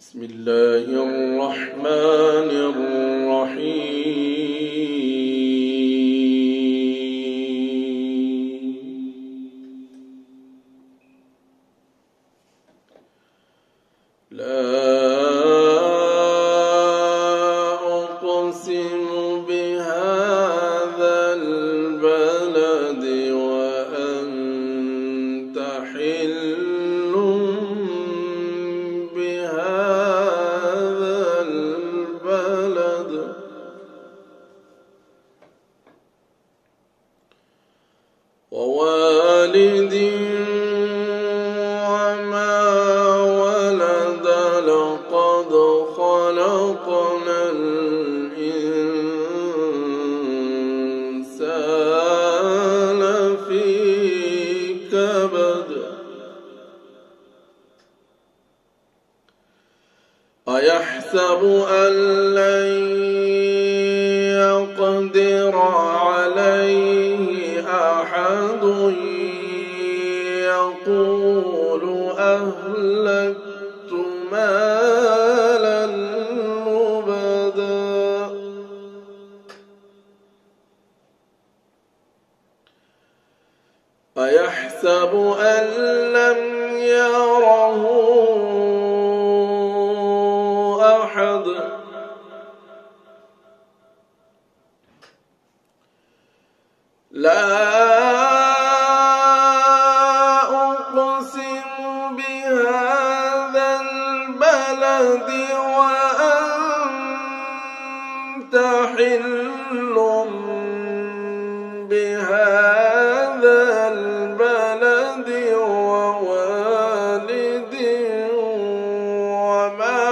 بسم الله الرحمن الرحيم لا أقسم بهذا البلد وأنت حل بهذا البلد ووالد وما ولد لقد خلقنا الإنسان في كبد أيحسب أن لن يقدر عليه أحد يقول أهلكت مالا لبدا أيحسب أن لم يره أحد لا أقسم بهذا البلد وأنت حل بهذا البلد ووالد وما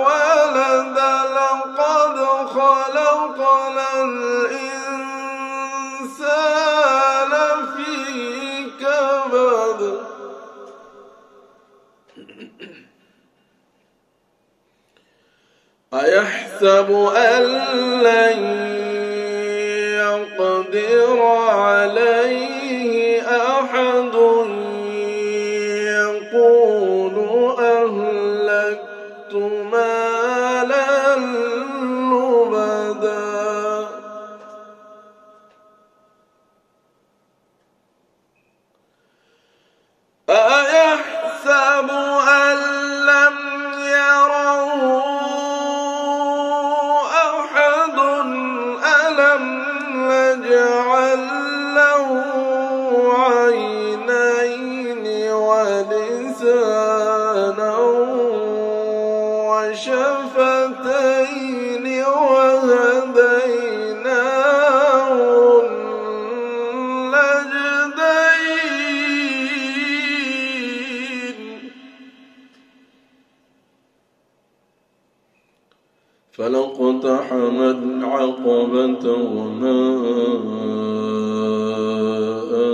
ولد لقد خلقنا الإنسان في كبد أيحسب أن لن يقدر عليه أحد يقول أهلكت مالا لبدا أيحسب أن لم يره أحد ألم نجعل له عينين ولسانا وشفتين وهديناه النجدين فلا اقتحم العقبة وما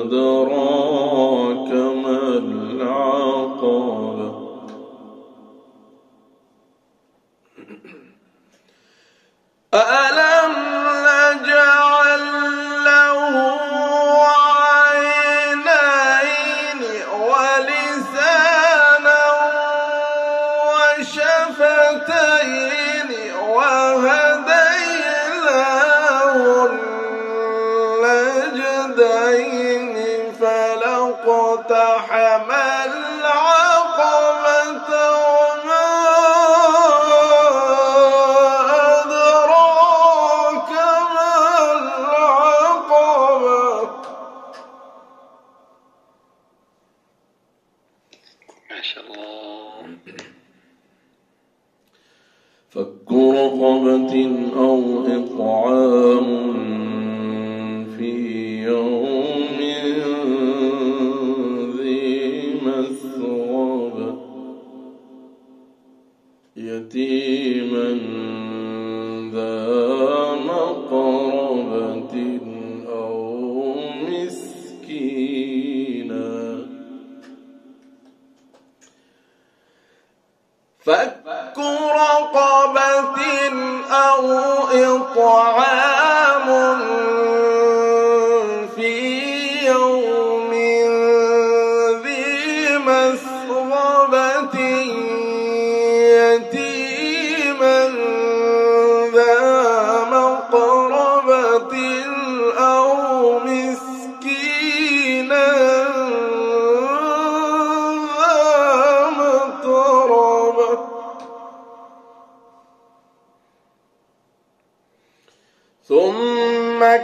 أدراك ما العقبة ألم نجعل له عينين ولسانا وشفتين وهديناه النجدين فلا اقتحم العقبة وما أدراك ما العقبة ما شاء الله. فك رقبة أو إطعام في يوم ذي مسغبة يتيما ذا مقربة أو مسكينا فك رقبة أو إطعام في يوم ذي مسغبة يتيما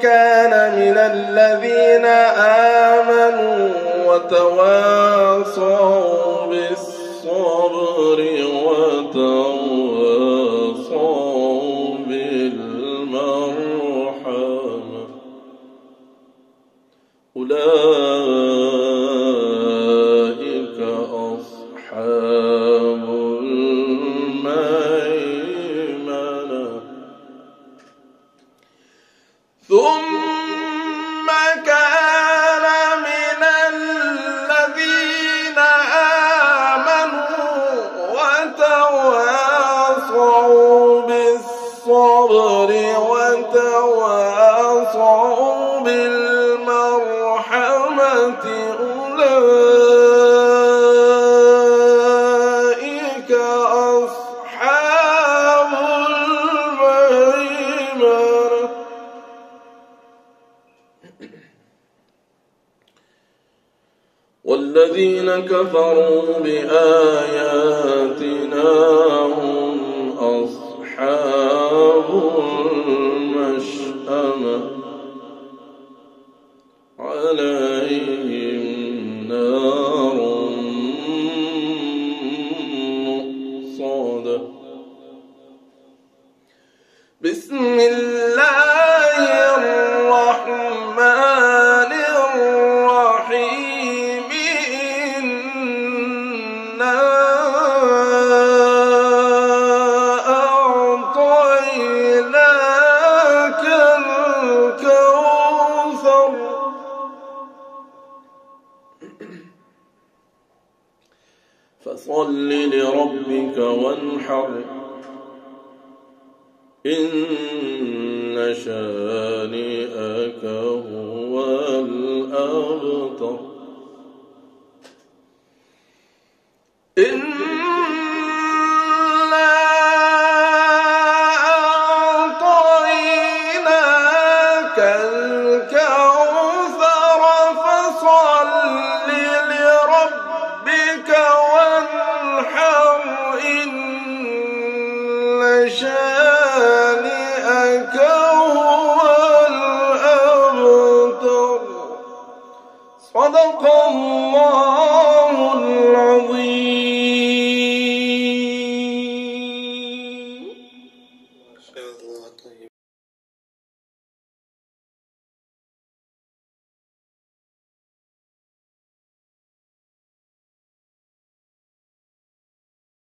كان من الذين آمنوا وتواصوا بالصبر وتواصوا بالمرحمة أولئك أصحاب الميمنة ثم كان من الذين آمنوا وتواصوا بالصبر وتواصوا بالمرحمة أولئك أصحاب الميمنة والذين كفروا بآياتنا هم أصحاب المشأمة عليهم نار مؤصدة بسم الله الرحمن الرحيم إنا أعطيناك الكوثر فصل لربك وانحر إن شانئك هو الأبتر إنا أعطيناك الكوثر فصل لربك وانحر إن شانئك هو الأبتر صدق الله